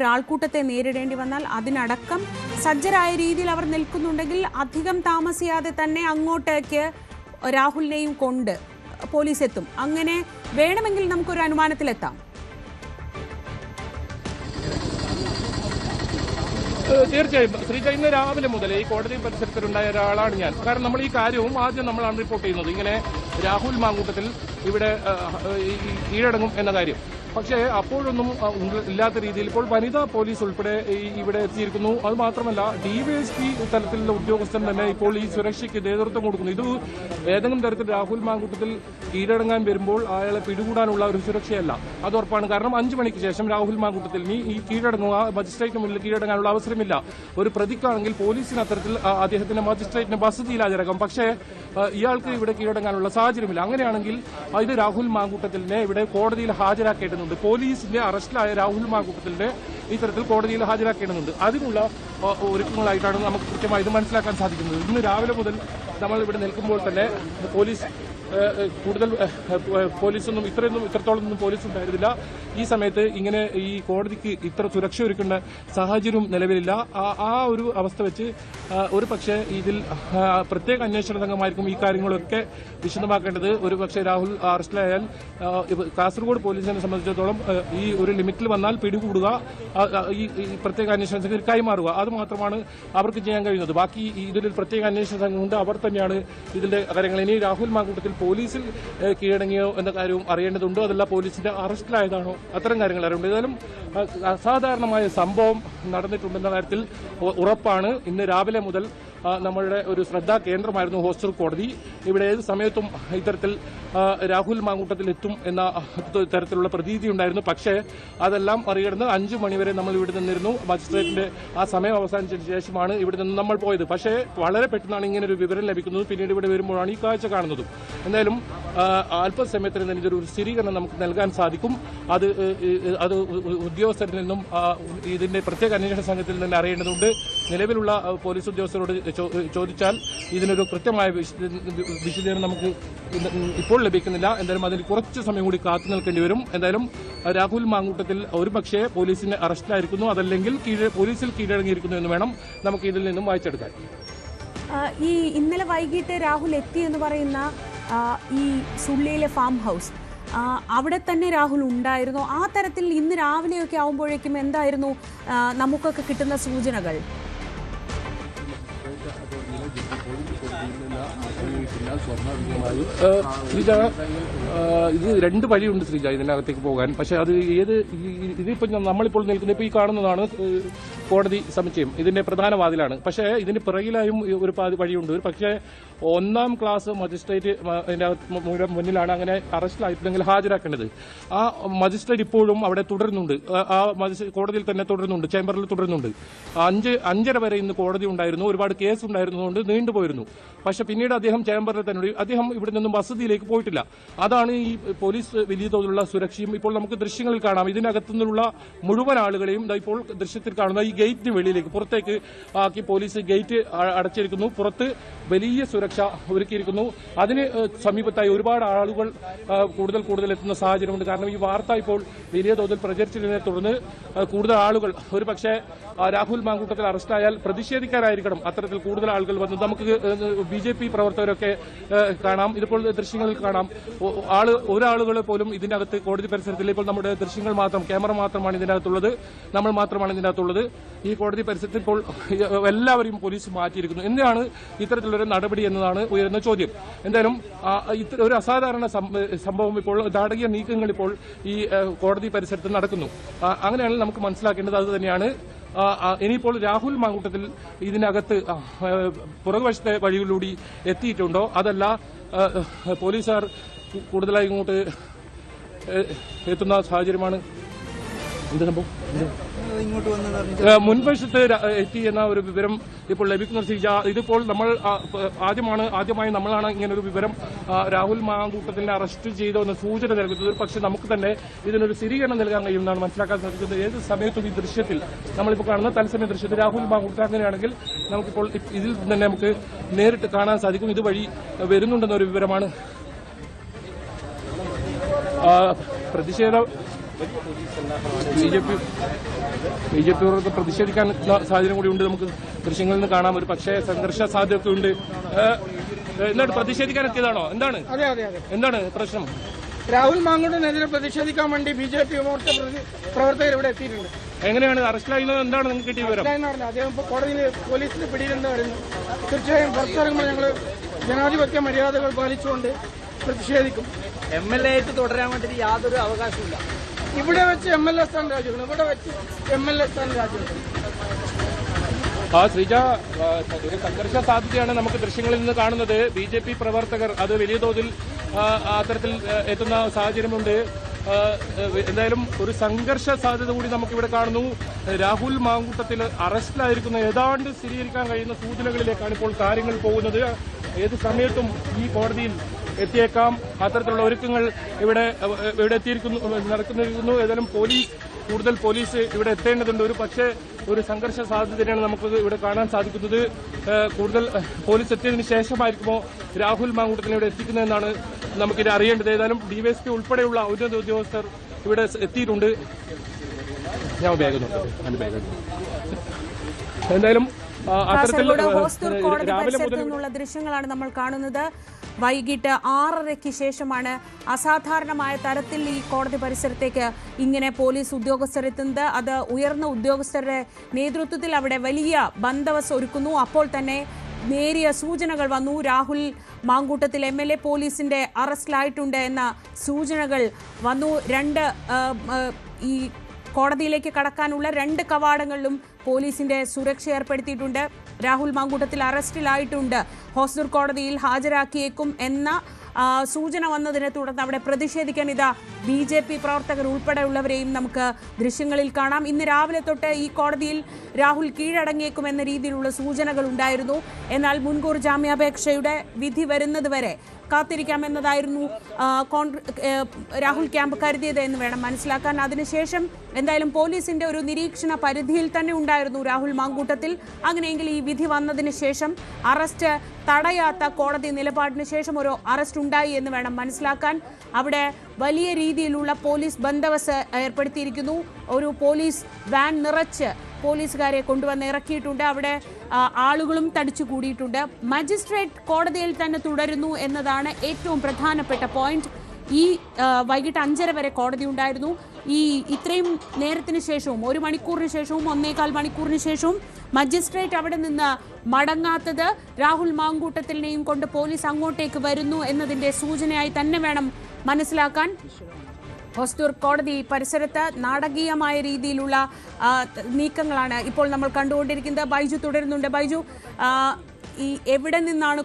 ഒരാൾക്കൂട്ടത്തെ നേരിടേണ്ടി വന്നാൽ അതിനടക്കം സജ്ജരായ രീതിയിൽ അവർ നിൽക്കുന്നുണ്ടെങ്കിൽ അധികം താമസിയാതെ തന്നെ അങ്ങോട്ടേക്ക് രാഹുലിനെയും കൊണ്ട് പോലീസ് എത്തും. അങ്ങനെ വേണമെങ്കിൽ നമുക്കൊരു അനുമാനത്തിലെത്താം. തീർച്ചയായും ശ്രീജ, ഇന്ന് രാവിലെ മുതൽ ഈ കോടതി പരിസരത്തിലുണ്ടായ ഒരാളാണ് ഞാൻ. കാരണം നമ്മൾ ഈ കാര്യവും ആദ്യം നമ്മളാണ് റിപ്പോർട്ട് ചെയ്യുന്നത്, ഇങ്ങനെ രാഹുൽ മാങ്കൂട്ടത്തിൽ ഇവിടെ കീഴടങ്ങും എന്ന കാര്യം. പക്ഷേ അപ്പോഴൊന്നും ഇല്ലാത്ത രീതിയിൽ ഇപ്പോൾ വനിതാ പോലീസ് ഉൾപ്പെടെ ഇവിടെ എത്തിയിരിക്കുന്നു. അത് മാത്രമല്ല ഡിവൈഎസ്പി തലത്തിലുള്ള ഉദ്യോഗസ്ഥൻ തന്നെ ഇപ്പോൾ ഈ സുരക്ഷയ്ക്ക് നേതൃത്വം കൊടുക്കുന്നു. ഇത് ഏതെങ്കിലും തരത്തിൽ രാഹുൽ മാങ്കൂട്ടത്തിൽ കീഴടങ്ങാൻ വരുമ്പോൾ അയാളെ പിടികൂടാനുള്ള ഒരു സുരക്ഷയല്ല, അത് ഉറപ്പാണ്. കാരണം 5 മണിക്ക് ശേഷം രാഹുൽ മാങ്കൂട്ടത്തിൽ ഈ കീഴടങ്ങുക, മജിസ്ട്രേറ്റിന് മുന്നിൽ കീഴടങ്ങാനുള്ള അവസരമില്ല. ഒരു പ്രതിക്കാണെങ്കിൽ പോലീസിന് അത്തരത്തിൽ അദ്ദേഹത്തിന്റെ മജിസ്ട്രേറ്റിന് വസതിയിൽ ഹാജരാക്കാം. പക്ഷേ ഇയാൾക്ക് ഇവിടെ കീഴടങ്ങാനുള്ള സാഹചര്യമില്ല. അങ്ങനെയാണെങ്കിൽ ഇത് രാഹുൽ മാങ്കൂട്ടത്തിലിനെ ഇവിടെ കോടതിയിൽ ഹാജരാക്കേണ്ടതുണ്ട്. പോലീസിന്റെ അറസ്റ്റിലായ രാഹുൽ മാങ്കൂട്ടത്തിലിനെ ഇത്തരത്തിൽ കോടതിയിൽ ഹാജരാക്കേണ്ടതുണ്ട്. അതിനുള്ള ഒരുക്കങ്ങളായിട്ടാണ് നമുക്ക് കൃത്യമായി ഇത് മനസ്സിലാക്കാൻ സാധിക്കുന്നത്. ഇന്ന് രാവിലെ മുതൽ നമ്മൾ ഇവിടെ നിൽക്കുമ്പോൾ തന്നെ പോലീസ് കൂടുതൽ പോലീസൊന്നും ഇത്രത്തോളം പോലീസ് ഉണ്ടായിരുന്നില്ല. ഈ സമയത്ത് ഇങ്ങനെ ഈ കോടതിക്ക് ഇത്ര സുരക്ഷ ഒരുക്കേണ്ട സാഹചര്യവും നിലവിലില്ല. ആ ഒരു അവസ്ഥ വെച്ച് ഒരു പക്ഷേ ഇതിൽ പ്രത്യേക അന്വേഷണ സംഘമായിരിക്കും ഈ കാര്യങ്ങളൊക്കെ വിശദമാക്കേണ്ടത്. ഒരു പക്ഷേ രാഹുൽ അറസ്റ്റിലായാൽ കാസർഗോഡ് പോലീസിനെ സംബന്ധിച്ചിടത്തോളം ഈ ഒരു ലിമിറ്റിൽ വന്നാൽ പിടികൂടുക, ഈ പ്രത്യേക അന്വേഷണ സംഘത്തിൽ കൈമാറുക, അത് മാത്രമാണ് അവർക്ക് ചെയ്യാൻ കഴിയുന്നത്. ബാക്കി ഇതിലൊരു പ്രത്യേക അന്വേഷണ സംഘമുണ്ട്, അവർ തന്നെയാണ് ഇതിന്റെ കാര്യങ്ങൾ. ഇനി രാഹുൽ മാങ്കൂട്ടത്തിൽ പോലീസിൽ കീഴടങ്ങിയോ എന്ന കാര്യവും അറിയേണ്ടതുണ്ട്. അതല്ല പോലീസിന്റെ അറസ്റ്റിലായതാണോ, അത്തരം കാര്യങ്ങൾ അറിയേണ്ടത്. ഏതായാലും അസാധാരണമായ സംഭവം നടന്നിട്ടുണ്ടെന്ന കാര്യത്തിൽ ഉറപ്പാണ്. ഇന്ന് രാവിലെ മുതൽ നമ്മളുടെ ഒരു ശ്രദ്ധാ കേന്ദ്രമായിരുന്നു ഹോസ്റ്റൽ കോടതി. ഇവിടെ ഏത് സമയത്തും ഇത്തരത്തിൽ രാഹുൽ മാങ്കൂട്ടത്തിൽ എത്തും എന്ന തരത്തിലുള്ള പ്രതീതി ഉണ്ടായിരുന്നു. പക്ഷേ അതെല്ലാം മറികടന്ന് 5 മണിവരെ നമ്മൾ ഇവിടെ നിന്നിരുന്നു. മജിസ്ട്രേറ്റിന്റെ ആ സമയം അവസാനിച്ചതിന് ശേഷമാണ് ഇവിടെ നിന്ന് നമ്മൾ പോയത്. പക്ഷേ വളരെ പെട്ടെന്നാണ് ഇങ്ങനെ ഒരു വിവരം ലഭിക്കുന്നത്. പിന്നീട് ഇവിടെ വരുമ്പോഴാണ് ഈ കാഴ്ച കാണുന്നതും. എന്തായാലും അല്പസമയത്തിന് തന്നെ ഇതൊരു സ്ഥിരീകരണം നമുക്ക് നൽകാൻ സാധിക്കും. അത് ഉദ്യോഗസ്ഥരിൽ നിന്നും ഇതിന്റെ പ്രത്യേക അന്വേഷണ സംഘത്തിൽ നിന്ന് അറിയേണ്ടതുണ്ട്. നിലവിലുള്ള പോലീസ് ഉദ്യോഗസ്ഥരോട് ചോദിച്ചാൽ ഇതിനൊരു കൃത്യമായ വിശദീകരണം നമുക്ക് ഇപ്പോൾ ലഭിക്കുന്നില്ല. എന്തായാലും അതിന് കുറച്ച് സമയം കൂടി കാത്തു നിൽക്കേണ്ടി വരും. എന്തായാലും രാഹുൽ മാങ്കൂട്ടത്തിൽ ഒരുപക്ഷെ പോലീസിന്റെ അറസ്റ്റിലായിരിക്കുന്നു, അതല്ലെങ്കിൽ പോലീസിൽ കീഴടങ്ങിയിരിക്കുന്നു എന്ന് വേണം നമുക്ക് ഇതിൽ നിന്നും വായിച്ചെടുക്കാൻ. ഈ ഇന്നലെ വൈകിട്ട് രാഹുൽ എത്തി എന്ന് പറയുന്ന ഈ സുള്ളിയിലെ ഫാം ഹൗസ്, അവിടെ തന്നെ രാഹുൽ ഉണ്ടായിരുന്നു. ആ തരത്തിൽ ഇന്ന് രാവിലെയൊക്കെ ആവുമ്പോഴേക്കും എന്തായിരുന്നു നമുക്കൊക്കെ കിട്ടുന്ന സൂചനകൾ? ശ്രീജ, ഇത് 2 വഴിയുണ്ട് ശ്രീജ ഇതിനകത്തേക്ക് പോകാൻ. പക്ഷെ അത് ഇതിപ്പോ നമ്മളിപ്പോൾ നിൽക്കുന്ന ഈ കാണുന്നതാണ് കോടതി സമുച്ചയം, ഇതിന്റെ പ്രധാന വാതിലാണ്. പക്ഷേ ഇതിന്റെ പിറകിലായും ഒരു വഴിയുണ്ട്. പക്ഷേ 1ാം ക്ലാസ് മജിസ്ട്രേറ്റ് മുന്നിലാണ് അങ്ങനെ അറസ്റ്റിലായിട്ടുണ്ടെങ്കിൽ ഹാജരാക്കേണ്ടത്. ആ മജിസ്ട്രേറ്റ് ഇപ്പോഴും അവിടെ തുടരുന്നുണ്ട്, ആ കോടതിയിൽ തന്നെ തുടരുന്നുണ്ട്, ചേംബറിൽ തുടരുന്നുണ്ട്. 5:30 വരെ ഇന്ന് കോടതി ഉണ്ടായിരുന്നു. ഒരുപാട് കേസ് ഉണ്ടായിരുന്നതുകൊണ്ട് നീണ്ടുപോയിരുന്നു. പക്ഷെ പിന്നീട് അദ്ദേഹം ചേംബറിൽ തന്നെ, അദ്ദേഹം ഇവിടെ നിന്നും വസതിയിലേക്ക് പോയിട്ടില്ല. അതാണ് ഈ പോലീസ് വലിയ തോതിലുള്ള സുരക്ഷയും ഇപ്പോൾ നമുക്ക് ദൃശ്യങ്ങളിൽ കാണാം. ഇതിനകത്തുനിന്നുള്ള മുഴുവൻ ആളുകളെയും ഇപ്പോൾ ദൃശ്യത്തിൽ കാണുന്ന ഈ ഗേറ്റിന് വെളിയിലേക്ക് പുറത്തേക്ക് ആക്കി പോലീസ് ഗേറ്റ് അടച്ചിരിക്കുന്നു. പുറത്ത് വലിയ സുരക്ഷ ഒരുക്കിയിരിക്കുന്നു. അതിന് സമീപത്തായി ഒരുപാട് ആളുകൾ കൂടുതൽ എത്തുന്ന സാഹചര്യമുണ്ട്. കാരണം ഈ വാർത്ത ഇപ്പോൾ വലിയ തോതിൽ പ്രചരിച്ചതിനെ തുടർന്ന് കൂടുതൽ ആളുകൾ ഒരുപക്ഷെ രാഹുൽ മാങ്കൂട്ടത്തിൽ അറസ്റ്റായാൽ പ്രതിഷേധിക്കാനായിരിക്കണം അത്തരത്തിൽ കൂടുതൽ ആളുകൾ വന്നു. നമുക്ക് BJP പ്രവർത്തകരൊക്കെ കാണാം, ഇതിപ്പോൾ ദൃശ്യങ്ങളിൽ കാണാം. ഒരാളുകൾ പോലും ഇതിനകത്ത് കോടതി പരിസരത്തിൽ ഇപ്പോൾ നമ്മുടെ ദൃശ്യങ്ങൾ മാത്രം, ക്യാമറ മാത്രമാണ് ഇതിനകത്തുള്ളത്, നമ്മൾ മാത്രമാണ് ഇതിനകത്തുള്ളത്. ഈ കോടതി പരിസരത്തിൽ ഇപ്പോൾ എല്ലാവരെയും പോലീസ് മാറ്റിയിരിക്കുന്നു. എന്തിനാണ് ഇത്തരത്തിലൊരു നടപടി എന്നതാണ് ഉയരുന്ന ചോദ്യം. എന്തായാലും ഒരു അസാധാരണ സംഭവം ഇപ്പോൾ, നാടകീയ നീക്കങ്ങൾ ഇപ്പോൾ ഈ കോടതി പരിസരത്ത് നടക്കുന്നു. അങ്ങനെയാണെങ്കിൽ നമുക്ക് മനസ്സിലാക്കേണ്ടത് അത് തന്നെയാണ്. ഇനിയിപ്പോൾ രാഹുൽ മാങ്കൂട്ടത്തിൽ ഇതിനകത്ത് പുറകുവശത്തെ വഴികളിലൂടെ എത്തിയിട്ടുണ്ടോ, അതല്ല പോലീസുകാർ കൂടുതലായി ഇങ്ങോട്ട് എത്തുന്ന സാഹചര്യമാണ്. എന്ത് സംഭവം? മുൻവശത്ത് എത്തി എന്ന ഒരു വിവരം ഇപ്പോൾ ലഭിക്കുന്ന ഇതിപ്പോൾ നമ്മൾ ആദ്യമായി നമ്മളാണ് ഇങ്ങനൊരു വിവരം രാഹുൽ മാങ്കൂട്ടത്തിനെ അറസ്റ്റ് ചെയ്തോ എന്ന സൂചന നൽകുന്നത്. പക്ഷേ നമുക്ക് തന്നെ ഇതിനൊരു സ്ഥിരീകരണം നൽകാൻ കഴിയുമെന്നാണ് മനസ്സിലാക്കാൻ സാധിക്കുന്നത്. ഏത് സമയത്തും ഈ ദൃശ്യത്തിൽ നമ്മളിപ്പോൾ കാണുന്ന തത്സമയ ദൃശ്യത്തിൽ രാഹുൽ മാങ്കൂട്ട അങ്ങനെയാണെങ്കിൽ നമുക്കിപ്പോൾ ഇതിൽ തന്നെ നമുക്ക് നേരിട്ട് കാണാൻ സാധിക്കും. ഇതുവഴി വരുന്നുണ്ടെന്നൊരു വിവരമാണ്. ബി ജെ പി പ്രതിഷേധിക്കാൻ സാഹചര്യം കൂടി ഉണ്ട്. നമുക്ക് ദൃശ്യങ്ങളിൽ നിന്ന് കാണാം. ഒരു പക്ഷേ സംഘർഷ സാധ്യതയൊക്കെ ഉണ്ട്. എന്താണ് പ്രതിഷേധിക്കാൻ എത്തിയതാണോ? എന്താണ് എന്താണ് പ്രശ്നം? രാഹുൽ മാങ്കൂട്ടത്തിനെതിരെ പ്രതിഷേധിക്കാൻ വേണ്ടി BJP മോർച്ച പ്രവർത്തകർ ഇവിടെ എത്തിയിട്ടുണ്ട്. എങ്ങനെയാണ് അറസ്റ്റിലായിരുന്നത്? എന്താണ് നിങ്ങൾക്ക് കിട്ടിയ വിവരം? അദ്ദേഹം ഇപ്പോൾ കോടതിയിൽ പോലീസിന്റെ പിടിയിലെന്ന് വരുന്നു. തീർച്ചയായും പുറത്തിറങ്ങുമ്പോൾ ഞങ്ങൾ ജനാധിപത്യ മര്യാദകൾ പാലിച്ചുകൊണ്ട് പ്രതിഷേധിക്കും. MLA ആയിട്ട് തുടരാൻ വേണ്ടി യാതൊരു അവകാശമില്ല. ഇവിടെ വെച്ച് MLA സ്ഥാനം രാജിവെക്കണം. ഇവിടെ വെച്ച് MLA സ്ഥാനം രാജിവെക്കണം. ശ്രീജ, ഒരു സംഘർഷ സാധ്യതയാണ് നമുക്ക് ദൃശ്യങ്ങളിൽ നിന്ന് കാണുന്നത്. BJP പ്രവർത്തകർ അത് വലിയ തോതിൽ അത്തരത്തിൽ എത്തുന്ന സാഹചര്യമുണ്ട്. എന്തായാലും ഒരു സംഘർഷ സാധ്യത കൂടി നമുക്കിവിടെ കാണുന്നു. രാഹുൽ മാങ്കൂട്ടത്തിൽ അറസ്റ്റിലായിരിക്കുന്ന ഏതാണ്ട് സ്ഥിരീകരിക്കാൻ കഴിയുന്ന സൂചനകളിലേക്കാണ് ഇപ്പോൾ കാര്യങ്ങൾ പോകുന്നത്. ഏത് സമയത്തും ഈ കോടതിയിൽ എത്തിയേക്കാം. അത്തരത്തിലുള്ള ഒരുക്കങ്ങൾ ഇവിടെ നടക്കുന്നു. ഏതായാലും കൂടുതൽ പോലീസ് ഇവിടെ എത്തേണ്ടതുണ്ട്. ഒരു പക്ഷേ ഒരു സംഘർഷ സാധ്യതയാണ് നമുക്ക് ഇവിടെ കാണാൻ സാധിക്കുന്നത്. കൂടുതൽ പോലീസ് എത്തിയതിനു ശേഷമായിരിക്കുമോ രാഹുൽ മാങ്കൂട്ടത്തിനെ ഇവിടെ എത്തിക്കുന്നതെന്നാണ് നമുക്കിത് അറിയേണ്ടത്. ഏതായാലും DYSP ഉൾപ്പെടെയുള്ള ഉന്നത ഉദ്യോഗസ്ഥർ ഇവിടെ എത്തിയിട്ടുണ്ട്. ഞാൻ എന്തായാലും കാസർഗോഡ് ഹോസ്ദുർഗ് കോടതി പരിസരത്തു നിന്നുള്ള ദൃശ്യങ്ങളാണ് നമ്മൾ കാണുന്നത്. വൈകിട്ട് 6:30 ശേഷമാണ് അസാധാരണമായ തരത്തിൽ ഈ കോടതി പരിസരത്തേക്ക് ഇങ്ങനെ പോലീസ് ഉദ്യോഗസ്ഥർ എത്തുന്നത്. അത് ഉയർന്ന ഉദ്യോഗസ്ഥരുടെ നേതൃത്വത്തിൽ അവിടെ വലിയ ബന്ദോബസ്ത് ഒരുക്കുന്നു. അപ്പോൾ തന്നെ നേരിയ സൂചനകൾ വന്നു. രാഹുൽ മാങ്കൂട്ടത്തിൽ MLA പോലീസിന്റെ അറസ്റ്റിലായിട്ടുണ്ട് എന്ന സൂചനകൾ വന്നു. ഈ കോടതിയിലേക്ക് കടക്കാനുള്ള 2 കവാടങ്ങളിലും പോലീസിന്റെ സുരക്ഷ ഏർപ്പെടുത്തിയിട്ടുണ്ട്. രാഹുൽ മാങ്കൂട്ടത്തിൽ അറസ്റ്റിലായിട്ടുണ്ട്, ഹോസ്ദുർഗ് കോടതിയിൽ ഹാജരാക്കിയേക്കും എന്ന സൂചന വന്നതിനെ തുടർന്ന് അവിടെ പ്രതിഷേധിക്കാൻ BJP പ്രവർത്തകർ ഉൾപ്പെടെയുള്ളവരെയും നമുക്ക് ദൃശ്യങ്ങളിൽ കാണാം. ഇന്ന് രാവിലെ തൊട്ട് ഈ കോടതിയിൽ രാഹുൽ കീഴടങ്ങിയേക്കും എന്ന രീതിയിലുള്ള സൂചനകൾ ഉണ്ടായിരുന്നു. എന്നാൽ മുൻകൂർ ജാമ്യാപേക്ഷയുടെ വിധി വരുന്നതുവരെ കാത്തിരിക്കാമെന്നതായിരുന്നു രാഹുൽ ക്യാമ്പ് കരുതിയത് എന്ന് വേണം മനസ്സിലാക്കാൻ. അതിനുശേഷം എന്തായാലും പോലീസിന്റെ ഒരു നിരീക്ഷണ പരിധിയിൽ തന്നെ ഉണ്ടായിരുന്നു രാഹുൽ മാങ്കൂട്ടത്തിൽ. അങ്ങനെയെങ്കിൽ ഈ വിധി വന്നതിന് ശേഷം അറസ്റ്റ് തടയാത്ത കോടതി നിലപാടിന് ശേഷം ഒരു അറസ്റ്റ് ഉണ്ടായി എന്ന് വേണം മനസ്സിലാക്കാൻ. അവിടെ വലിയ രീതിയിലുള്ള പോലീസ് ബന്ദോബസ്ത് ഏർപ്പെടുത്തിയിരിക്കുന്നു. ഒരു പോലീസ് വാൻ നിറച്ച് പോലീസുകാരെ കൊണ്ടുവന്ന് ഇറക്കിയിട്ടുണ്ട്. അവിടെ ആളുകളും തടിച്ചു കൂടിയിട്ടുണ്ട്. മജിസ്ട്രേറ്റ് കോടതിയിൽ തന്നെ തുടരുന്നു എന്നതാണ് ഏറ്റവും പ്രധാനപ്പെട്ട പോയിന്റ്. ഈ വൈകിട്ട് 5:30 വരെ കോടതി ഉണ്ടായിരുന്നു. ഇത്രയും നേരത്തിന് ശേഷവും 1 മണിക്കൂറിന് ശേഷവും 1.25 മണിക്കൂറിന് ശേഷവും മജിസ്ട്രേറ്റ് അവിടെ നിന്ന് മടങ്ങാത്തത് രാഹുൽ മാങ്കൂട്ടത്തിനെയും കൊണ്ട് പോലീസ് അങ്ങോട്ടേക്ക് വരുന്നു എന്നതിന്റെ സൂചനയായി തന്നെ വേണം മനസ്സിലാക്കാൻ. ഹോസ്ദുർഗ് കോടതി പരിസരത്ത് നാടകീയമായ രീതിയിലുള്ള നീക്കങ്ങളാണ് ഇപ്പോൾ നമ്മൾ കണ്ടുകൊണ്ടിരിക്കുന്നത്. ബൈജു തുടരുന്നുണ്ട്. ബൈജു, എവിടെ നിന്നാണ്